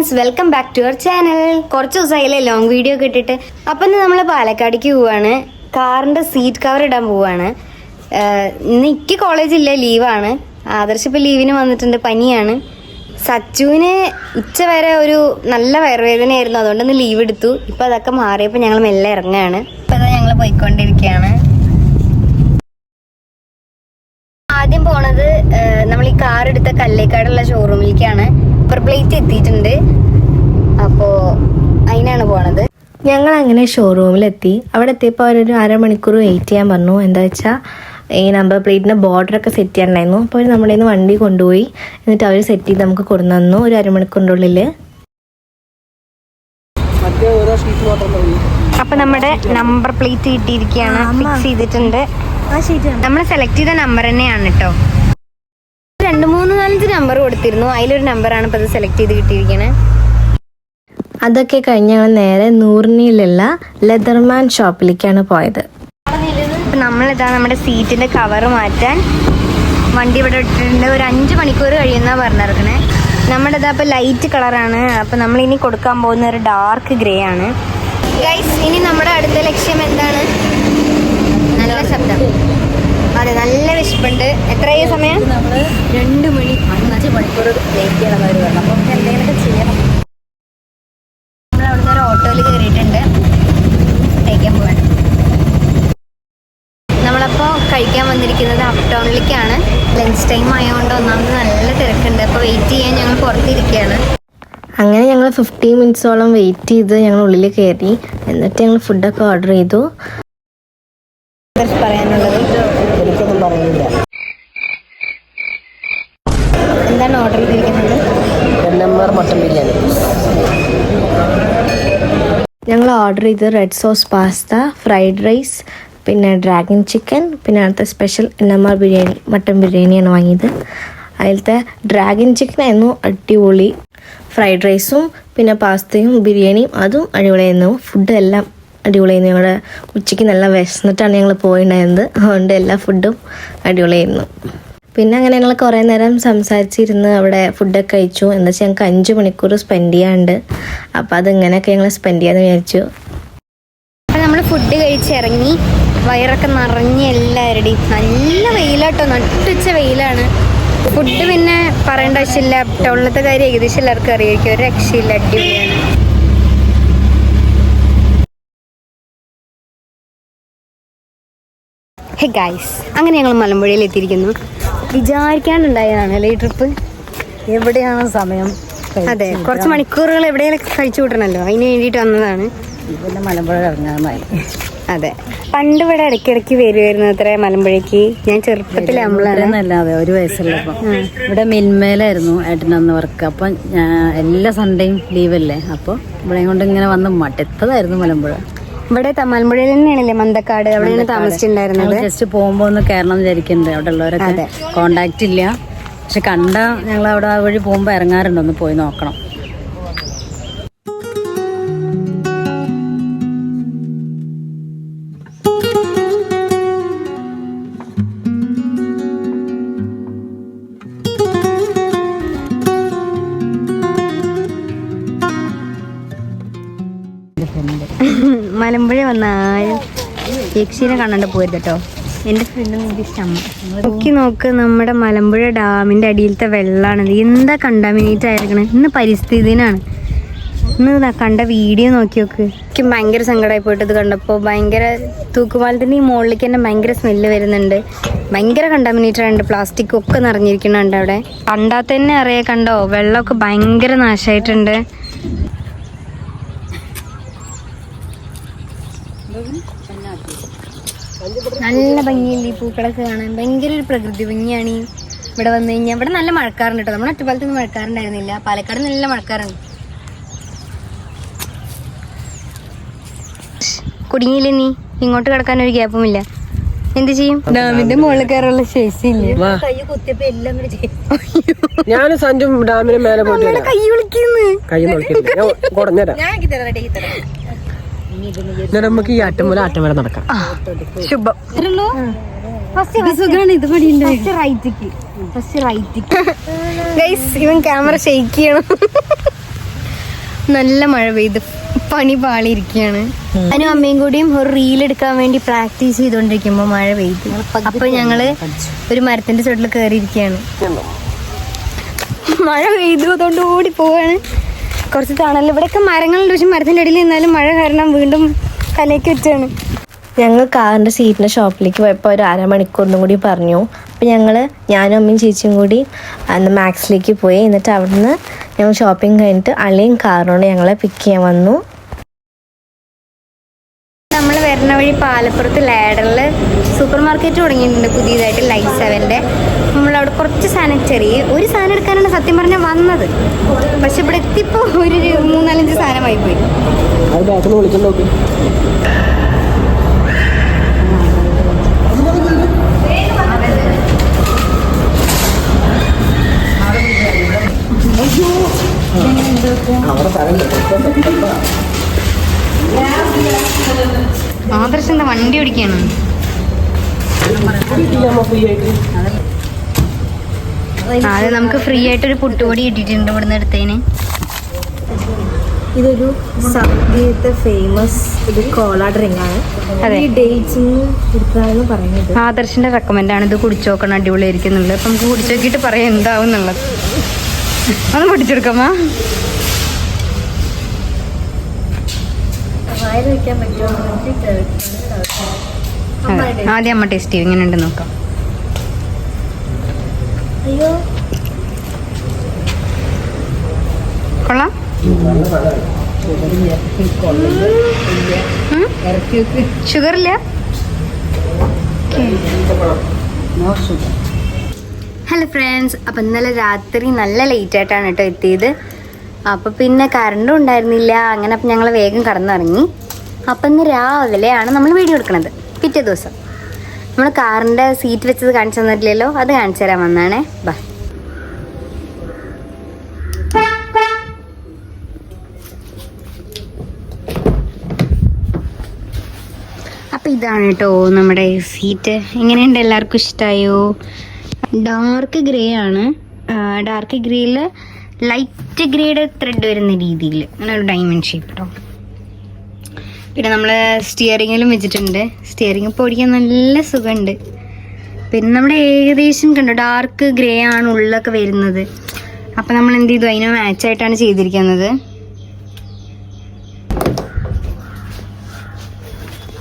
Friends, welcome back to our channel. കുറച്ച് ദിവസമായില്ലേ long video ഒക്കെ ഇട്ടിട്ട്. അപ്പം ഇന്ന് നമ്മൾ പാലക്കാടേക്ക് പോവാണ്. കാറിൻ്റെ സീറ്റ് കവർ ഇടാൻ പോവാണ്. ഇന്ന് എനിക്ക് കോളേജില്ല, ലീവാണ്. ആദർശ് ഇപ്പോൾ ലീവിന് വന്നിട്ടുണ്ട്, പനിയാണ്. സച്ചുവിന് ഉച്ച വരെ ഒരു നല്ല വയറുവേദനയായിരുന്നു, അതുകൊണ്ട് ഇന്ന് ലീവ് എടുത്തു. ഇപ്പം അതൊക്കെ മാറിയപ്പോൾ ഞങ്ങൾ മെല്ലെ ഇറങ്ങുകയാണ്. ഇപ്പം അതാ ഞങ്ങൾ പോയിക്കൊണ്ടിരിക്കുകയാണ്. ആദ്യം പോണത് നമ്മൾ ഈ കാർ എടുത്ത കല്ലേക്കാടുള്ള ഷോറൂമിലേക്കാണ്. പ്ലേറ്റ് എത്തിയിട്ടുണ്ട്, അപ്പോൾ അതിനാണ് പോണത്. ഞങ്ങൾ അങ്ങനെ ഷോറൂമിലെത്തി. അവിടെ എത്തിയപ്പോൾ അവരൊരു അരമണിക്കൂർ വെയിറ്റ് ചെയ്യാൻ പറഞ്ഞു. എന്താ വെച്ചാൽ ഈ നമ്പർ പ്ലേറ്റിൻ്റെ ബോർഡറൊക്കെ സെറ്റ് ചെയ്യാനുണ്ടായിരുന്നു. അപ്പോൾ അവർ നമ്മുടെ നിന്ന് വണ്ടി കൊണ്ടുപോയി, എന്നിട്ട് അവർ സെറ്റ് ചെയ്ത് നമുക്ക് കൊണ്ടു തന്നു ഒരു അരമണിക്കൂറിനുള്ളിൽ. അപ്പം നമ്മുടെ നമ്പർ പ്ലേറ്റ് കിട്ടിയിരിക്കുകയാണ്, ഫിക്സ് ചെയ്തിട്ടുണ്ട്. നമ്മൾ സെലക്ട് ചെയ്ത നമ്പർ തന്നെയാണ് കേട്ടോ. 2-3-4 നമ്പർ കൊടുത്തിരുന്നു, അതിലൊരു നമ്പറാണ് ഇപ്പോൾ അത് സെലക്ട് ചെയ്ത് കിട്ടിയിരിക്കുന്നത്. അതൊക്കെ കഴിഞ്ഞ് ഞങ്ങൾ നേരെ നൂറിനിയിലുള്ള ലെതർമാൻ ഷോപ്പിലേക്കാണ് പോയത്. ഇപ്പം നമ്മളിതാ നമ്മുടെ സീറ്റിൻ്റെ കവർ മാറ്റാൻ വണ്ടി ഇവിടെ ഇട്ടിട്ടുണ്ട്. ഒരു 5 മണിക്കൂർ കഴിയുമെന്നാണ് പറഞ്ഞിറക്കണേ. നമ്മുടെ ഇതാ ഇപ്പോൾ ലൈറ്റ് കളറാണ്. അപ്പം നമ്മളിനി കൊടുക്കാൻ പോകുന്ന ഒരു ഡാർക്ക് ഗ്രേ ആണ്. ഗൈസ്, ഇനി നമ്മുടെ അടുത്ത ലക്ഷ്യം എന്താണ്? നല്ല ശബ്ദം. അതെ, നല്ല വിശപ്പുണ്ട്. എത്രയായ സമയം? 2 മണി. 5 മണിക്കൂർ വെയിറ്റ് ചെയ്യണം അവർ പറഞ്ഞു. അപ്പം എന്തെങ്കിലുമൊക്കെ ചെയ്യണം. നമ്മൾ അവിടുന്ന് ഒരു ഓട്ടോയിൽ കയറിയിട്ടുണ്ട്, കഴിക്കാൻ പോവാണ്. നമ്മളപ്പോൾ കഴിക്കാൻ വന്നിരിക്കുന്നത് അപ് ടൗണിലേക്കാണ്. ലഞ്ച് ടൈം ആയതുകൊണ്ട് ഒന്നാമത് നല്ല തിരക്കുണ്ട്. അപ്പോൾ വെയിറ്റ് ചെയ്യാൻ ഞങ്ങൾ പുറത്തിരിക്കുകയാണ്. അങ്ങനെ ഞങ്ങൾ 15 മിനിറ്റ്സോളം വെയിറ്റ് ചെയ്ത് ഞങ്ങൾ ഉള്ളിൽ കയറി. എന്നിട്ട് ഞങ്ങൾ ഫുഡൊക്കെ ഓർഡർ ചെയ്തു. പറയാനുള്ളത് എന്താണ് ഓർഡർ ചെയ്തിരിക്കുന്നത്? മട്ടൻ ബിരിയാണി. ഞങ്ങൾ ഓർഡർ ചെയ്ത് red sauce pasta, fried rice, പിന്നെ ഡ്രാഗൺ ചിക്കൻ, പിന്നെ അടുത്ത സ്പെഷ്യൽ NMR ബിരിയാണി, മട്ടൻ ബിരിയാണിയാണ് വാങ്ങിയത്. അതിലത്തെ ഡ്രാഗൺ ചിക്കൻ ആയിരുന്നു അടിപൊളി. ഫ്രൈഡ് റൈസും പിന്നെ പാസ്തയും ബിരിയാണിയും അതും അടിപൊളിയായിരുന്നു. ഫുഡ് എല്ലാം അടിപൊളിയായിരുന്നു. ഞങ്ങളുടെ ഉച്ചയ്ക്ക് നല്ല വിശന്നിട്ടാണ് ഞങ്ങൾ പോയിട്ടുണ്ടായിരുന്നത്, അതുകൊണ്ട് എല്ലാ ഫുഡും അടിപൊളിയായിരുന്നു. പിന്നെ അങ്ങനെ ഞങ്ങൾ കുറേ നേരം സംസാരിച്ചിരുന്ന് അവിടെ ഫുഡൊക്കെ കഴിച്ചു. എന്താ വെച്ചാൽ ഞങ്ങൾക്ക് 5 മണിക്കൂർ സ്പെൻഡ് ചെയ്യാണ്ട്, അപ്പോൾ അതിങ്ങനെയൊക്കെ ഞങ്ങൾ സ്പെൻഡ് ചെയ്യാമെന്ന് വിചാരിച്ചു. അപ്പം നമ്മൾ ഫുഡ് കഴിച്ചിറങ്ങി, വയറൊക്കെ നിറഞ്ഞ് എല്ലാവരുടെയും. നല്ല വെയിലാട്ടോ, നട്ടുച്ച വെയിലാണ്. ഫുഡ് പിന്നെ പറയേണ്ട ആവശ്യമില്ല, ടൗണിലത്തെ കാര്യം ഏകദേശം എല്ലാവർക്കും അറിയായിരിക്കും. ഒരു രക്ഷയില്ല, അടിപൊളിയാണ്. ഹേ ഗൈസ്, അങ്ങനെ ഞങ്ങൾ മലമ്പുഴയിൽ എത്തിയിരിക്കുന്നു. വിചാരിക്കാണ്ടുണ്ടായതാണ് അല്ലേ ഈ ട്രിപ്പ്. എവിടെയാണ് സമയം? അതെ, കുറച്ച് മണിക്കൂറുകൾ എവിടെയെങ്കിലും കഴിച്ചു കൂട്ടണമല്ലോ, അതിന് വേണ്ടിയിട്ട് വന്നതാണ്. പിന്നെ മലമ്പുഴ ഇറങ്ങാനായി. അതെ, പണ്ട് ഇവിടെ ഇടയ്ക്കിടയ്ക്ക് വരുമായിരുന്നു അത്ര മലമ്പുഴയ്ക്ക്. ഞാൻ ചെറുപ്പത്തിലല്ലാതെ 1 വയസ്സുള്ളപ്പം ഇവിടെ മിൽമേലായിരുന്നു ഏട്ടനന്ന് വർക്ക്. അപ്പം എല്ലാ സൺഡേയും ലീവല്ലേ, അപ്പോൾ ഇവിടെ കൊണ്ട് ഇങ്ങനെ വന്ന് മടുത്തതായിരുന്നു മലമ്പുഴ. ഇവിടെ മലമ്പുഴയിൽ തന്നെയാണല്ലേ മന്തക്കാട്, അവിടെയാണ് താമസിച്ചിട്ടുണ്ടായിരുന്നത്. ജസ്റ്റ് പോകുമ്പോൾ ഒന്ന് കയറണം വിചാരിക്കുന്നുണ്ട്. അവിടെ ഉള്ളവരൊക്കെ കോണ്ടാക്ട് ഇല്ല, പക്ഷെ കണ്ട ഞങ്ങൾ അവിടെ ആ വഴി പോകുമ്പോൾ ഇറങ്ങാറുണ്ട്, ഒന്ന് പോയി നോക്കണം. മലമ്പുഴ വന്നാലും യക്ഷിനെ കാണാണ്ട് പോരുത് കേട്ടോ. എൻ്റെ ഫ്രണ്ട് ഇഷ്ടമ്മ നോക്ക്, നമ്മുടെ മലമ്പുഴ ഡാമിൻ്റെ അടിയിലത്തെ വെള്ളമാണിത്. എന്താ കണ്ടാമിനേറ്റ് ആയിരിക്കണേ. ഇന്ന് പരിസ്ഥിതി ദിനാണ്. ഇന്ന് കണ്ട വീഡിയോ നോക്കി നോക്ക്. എനിക്ക് ഭയങ്കര സങ്കടമായി പോയിട്ട് ഇത് കണ്ടപ്പോൾ. ഭയങ്കര തൂക്കുപാലത്തിൻ്റെ ഈ മുകളിലേക്ക് തന്നെ ഭയങ്കര സ്മെല്ല് വരുന്നുണ്ട്. ഭയങ്കര കണ്ടാമിനേറ്റഡ് ഉണ്ട്, പ്ലാസ്റ്റിക് ഒക്കെ നിറഞ്ഞിരിക്കുന്നുണ്ട് അവിടെ. കണ്ടാൽ തന്നെ അറിയാം, കണ്ടോ വെള്ളമൊക്കെ ഭയങ്കര നാശമായിട്ടുണ്ട്. നല്ല ഭംഗിയില്ല ഈ പൂക്കളൊക്കെ കാണാൻ. ഭയങ്കര ഒരു പ്രകൃതി ഭംഗിയാണ് ഇവിടെ വന്നു കഴിഞ്ഞാൽ. ഇവിടെ നല്ല മഴക്കാറുണ്ട് കേട്ടോ. നമ്മുടെ ഒറ്റപ്പാലത്തൊന്നും മഴക്കാറുണ്ടായിരുന്നില്ല, പാലക്കാട് നല്ല മഴക്കാറുണ്ട്. കുടുങ്ങിയില്ല നീ, ഇങ്ങോട്ട് കിടക്കാൻ ഒരു ഗ്യാപ്പുമില്ല. എന്ത് ചെയ്യും? ഡാമിന്റെ മുകളിൽ കയറാനുള്ള ശേഷിയില്ല. ഞാനും സഞ്ജും ഡാമിന് മേലെ പോയിട്ട് കൈ വിളിക്കുന്നു. നമുക്ക് ഈ ആറ്റം വരെ നടക്കാം. ശുഭം. ഇവൻ ക്യാമറ ഷെയ്ക്ക് ചെയ്യണം. നല്ല മഴ പെയ്ത് പണി പാളിയിരിക്കുകയാണ്. ഞാനും അമ്മയും കൂടിയും ഒരു റീൽ എടുക്കാൻ വേണ്ടി പ്രാക്ടീസ് ചെയ്തോണ്ടിരിക്കുമ്പോ മഴ പെയ്തു. അപ്പൊ ഞങ്ങള് ഒരു മരത്തിന്റെ ചുവട്ടിൽ കയറിയിരിക്കുകയാണ്. മഴ പെയ്തു, അതുകൊണ്ട് ഓടി പോവാണ്. കുറച്ച് തണല്, ഇവിടെയൊക്കെ മരങ്ങളുണ്ട്, പക്ഷെ മരത്തിന്റെ അടിയിൽ നിന്നാലും മഴ കാരണം വീണ്ടും തലേക്ക് വെച്ചാണ്. ഞങ്ങൾ കാറിൻ്റെ സീറ്റിൻ്റെ ഷോപ്പിലേക്ക് പോയപ്പോൾ ഒരു അരമണിക്കൂറിനും കൂടി പറഞ്ഞു. അപ്പോൾ ഞാനും അമ്മയും ചേച്ചിയും കൂടി മാക്സിലേക്ക് പോയി. എന്നിട്ട് അവിടുന്ന് ഞങ്ങൾ ഷോപ്പിംഗ് കഴിഞ്ഞിട്ട് അളിയും കാറിനോട് ഞങ്ങളെ പിക്ക് ചെയ്യാൻ വന്നു. നമ്മൾ വരുന്ന വഴി പാലപ്പുറത്ത് ലാഡറിൽ സൂപ്പർ മാർക്കറ്റ് തുടങ്ങിയിട്ടുണ്ട് പുതിയതായിട്ട്, ലൈഫ് 7ൻ്റെ. നമ്മളവിടെ കുറച്ച് സാധനം, ഒരു സാധനം എടുക്കാനാണ് സത്യം പറഞ്ഞാൽ വന്നത്. പക്ഷെ ഇവിടെ എത്തിയപ്പോൾ ഒരു 3-4 സാധനമായി പോയി. ആദർശ് എന്താ വണ്ടി ഓടിക്കാണ്? അത് നമുക്ക് ഫ്രീ ആയിട്ടൊരു പുട്ടുപൊടി കിട്ടിയിട്ടുണ്ട് ഇവിടുന്ന് എടുത്തതിന്. ഇതൊരു സൗദിയത്തെ ഫേമസ് ഒരു കോള ഡ്രിങ്ക് ആണ്. അതെ, ഡേറ്റ്സിന് പറയുന്നത്. ആദർശിന്റെ റെക്കമെൻഡ് ആണ് ഇത്, കുടിച്ചു നോക്കണം, അടിപൊളിയായിരിക്കും എന്നുള്ളത്. അപ്പം നമുക്ക് കുടിച്ചു നോക്കിയിട്ട് പറയാം എന്താവും എന്നുള്ളത്. ഒന്ന് പൊട്ടിച്ചെടുക്കാമോ? ആദ്യം അമ്മ ടേസ്റ്റ് ചെയ്യും, ഇങ്ങനെ ഉണ്ട് നോക്കാം. അയ്യോ, കൊള്ളാം. ഷുഗർ ഇല്ല. ഹലോ ഫ്രണ്ട്സ്, അപ്പം ഇന്നലെ രാത്രി നല്ല ലേറ്റ് ആയിട്ടാണ് കേട്ടോ എത്തിയത്. അപ്പോൾ പിന്നെ കറണ്ടും ഉണ്ടായിരുന്നില്ല. അങ്ങനെ അപ്പം ഞങ്ങൾ വേഗം കടന്നിറങ്ങി. അപ്പം ഇന്ന് രാവിലെയാണ് നമ്മൾ വീഡിയോ എടുക്കണത്. പിറ്റേ ദിവസം നമ്മൾ കാറിൻ്റെ സീറ്റ് വെച്ചത് കാണിച്ചു തന്നിട്ടില്ലല്ലോ, അത് കാണിച്ചു തരാൻ വന്നാണേ. ബാ. അപ്പം ഇതാണ് കേട്ടോ നമ്മുടെ സീറ്റ്. എങ്ങനെയുണ്ട്? എല്ലാവർക്കും ഇഷ്ടമായോ? ഡാർക്ക് ഗ്രേ ആണ്. ഡാർക്ക് ഗ്രേയിൽ ലൈറ്റ് ഗ്രേയുടെ ത്രെഡ് വരുന്ന രീതിയിൽ അങ്ങനെ ഒരു ഡയമണ്ട് ഷേപ്പ് കേട്ടോ. പിന്നെ നമ്മൾ സ്റ്റിയറിങ്ങിലും വെച്ചിട്ടുണ്ട്. സ്റ്റിയറിംഗ് ഇപ്പോൾ ഓടിക്കാൻ നല്ല സുഖമുണ്ട്. പിന്നെ നമ്മുടെ ഏകദേശം കണ്ടോ ഡാർക്ക് ഗ്രേ ആണ് ഉള്ളൊക്കെ വരുന്നത്. അപ്പം നമ്മൾ എന്ത് ചെയ്തു, അതിന് മാച്ചായിട്ടാണ് ചെയ്തിരിക്കുന്നത്.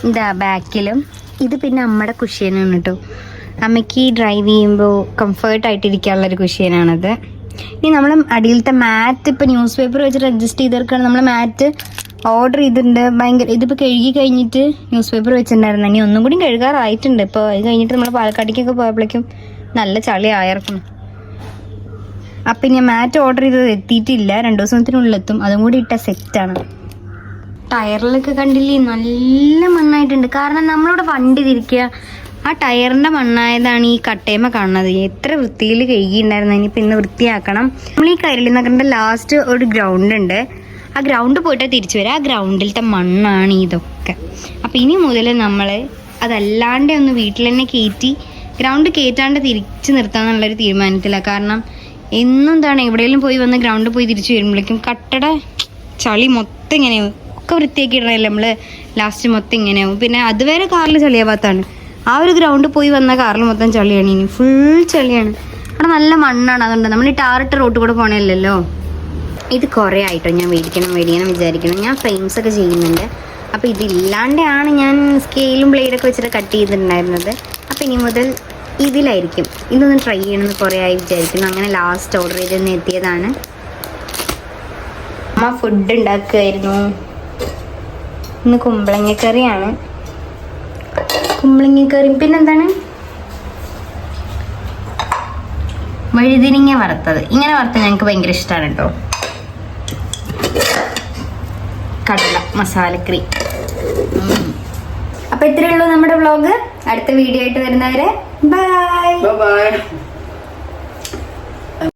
ഇതാ ബാക്കിലും ഇത് പിന്നെ അമ്മയുടെ കുഷ്യനാണ് കേട്ടോ. അമ്മയ്ക്ക് ഡ്രൈവ് ചെയ്യുമ്പോൾ കംഫർട്ടായിട്ടിരിക്കാനുള്ളൊരു കുഷ്യനാണത്. ഇനി നമ്മൾ അടിയിലത്തെ മാറ്റ് ഇപ്പോൾ ന്യൂസ് പേപ്പർ വെച്ചിട്ട് അഡ്ജസ്റ്റ് ചെയ്തെടുക്കുകയാണ്. നമ്മൾ മാറ്റ് ഓർഡർ ചെയ്തിട്ടുണ്ട്. ഭയങ്കര ഇതിപ്പോൾ കഴുകി കഴിഞ്ഞിട്ട് ന്യൂസ് പേപ്പർ വെച്ചിട്ടുണ്ടായിരുന്നു. ഇനി ഒന്നും കൂടി കഴുകാറായിട്ടുണ്ട്. ഇപ്പോൾ അത് കഴിഞ്ഞിട്ട് നമ്മൾ പാലക്കാട്ടേക്കൊക്കെ പോയപ്പോഴേക്കും നല്ല ചളി ആയിരിക്കണം. അപ്പം ഞാൻ മാറ്റ് ഓർഡർ ചെയ്തത് എത്തിയിട്ടില്ല, 2 ദിവസത്തിനുള്ളിൽ എത്തും. അതും കൂടി ഇട്ട സെറ്റാണ്. ടയറിലൊക്കെ കണ്ടില്ലേ നല്ല മണ്ണായിട്ടുണ്ട്. കാരണം നമ്മളിവിടെ വണ്ടി തിരിക്കുക, ആ ടയറിൻ്റെ മണ്ണായതാണ് ഈ കട്ടേമ കാണുന്നത്. എത്ര വൃത്തിയിൽ കഴുകിയിട്ടുണ്ടായിരുന്നു. ഇനിയിപ്പോൾ ഇന്ന് വൃത്തിയാക്കണം. നമ്മൾ ഈ കൈരളി നഗറിൻ്റെ ലാസ്റ്റ് ഒരു ഗ്രൗണ്ട് ഉണ്ട്. ആ ഗ്രൗണ്ട് പോയിട്ട് തിരിച്ചു വരാം. ആ ഗ്രൗണ്ടിലത്തെ മണ്ണാണ് ഇതൊക്കെ. അപ്പം ഇനി മുതൽ നമ്മൾ അതല്ലാണ്ട് ഒന്ന് വീട്ടിൽ തന്നെ കയറ്റി ഗ്രൗണ്ട് കയറ്റാണ്ട് തിരിച്ചു നിർത്താമെന്നുള്ളൊരു തീരുമാനത്തിലാണ്. കാരണം എന്നും എന്താണ് എവിടെയെങ്കിലും പോയി വന്ന് ഗ്രൗണ്ടിൽ പോയി തിരിച്ചു വരുമ്പോഴേക്കും കട്ടട ചളി മൊത്തം ഇങ്ങനെയാവും. ഒക്കെ വൃത്തിയാക്കി ഇടണമല്ലോ നമ്മൾ, ലാസ്റ്റ് മൊത്തം ഇങ്ങനെയാവും. പിന്നെ അതുവരെ കാറിൽ ചളിയാവാത്താണ്. ആ ഒരു ഗ്രൗണ്ടിൽ പോയി വന്ന കാറിൽ മൊത്തം ചളിയാണ്. ഇനി ഫുൾ ചളിയാണ്. അവിടെ നല്ല മണ്ണാണ്. അതുകൊണ്ട് നമ്മൾ ഈ ടാറിട്ട റോട്ടിൽ കൂടെ പോകണമല്ലോ. ഇത് കുറേ ആയിട്ടോ ഞാൻ മേടിക്കണം വിചാരിക്കണം. ഞാൻ ഫ്രെയിംസ് ഒക്കെ ചെയ്യുന്നുണ്ട്. അപ്പോൾ ഇതില്ലാണ്ടാണ് ഞാൻ സ്കെയിലും ബ്ലേഡൊക്കെ വെച്ചിട്ട് കട്ട് ചെയ്തിട്ടുണ്ടായിരുന്നത്. അപ്പോൾ ഇനി മുതൽ ഇതിലായിരിക്കും. ഇതൊന്ന് ട്രൈ ചെയ്യണമെന്ന് കുറേ ആയി വിചാരിക്കുന്നു. അങ്ങനെ ലാസ്റ്റ് ഓർഡർ ചെയ്തെന്ന് എത്തിയതാണ്. അമ്മ ഫുഡ് ഉണ്ടാക്കുമായിരുന്നു. ഇന്ന് കുമ്പളങ്ങക്കറിയാണ്. കുമ്പളങ്ങക്കറിയും പിന്നെന്താണ് വഴുതിരിങ്ങ വറുത്തത്. ഇങ്ങനെ വറുത്തത് ഞങ്ങൾക്ക് ഭയങ്കര ഇഷ്ടമാണ് കേട്ടോ. കടല മസാലക്കറി. അപ്പോൾ ഇത്രയേ ഉള്ളൂ നമ്മുടെ വ്ളോഗ്. അടുത്ത വീഡിയോ ആയിട്ട് വരുന്നവരെ ബൈ.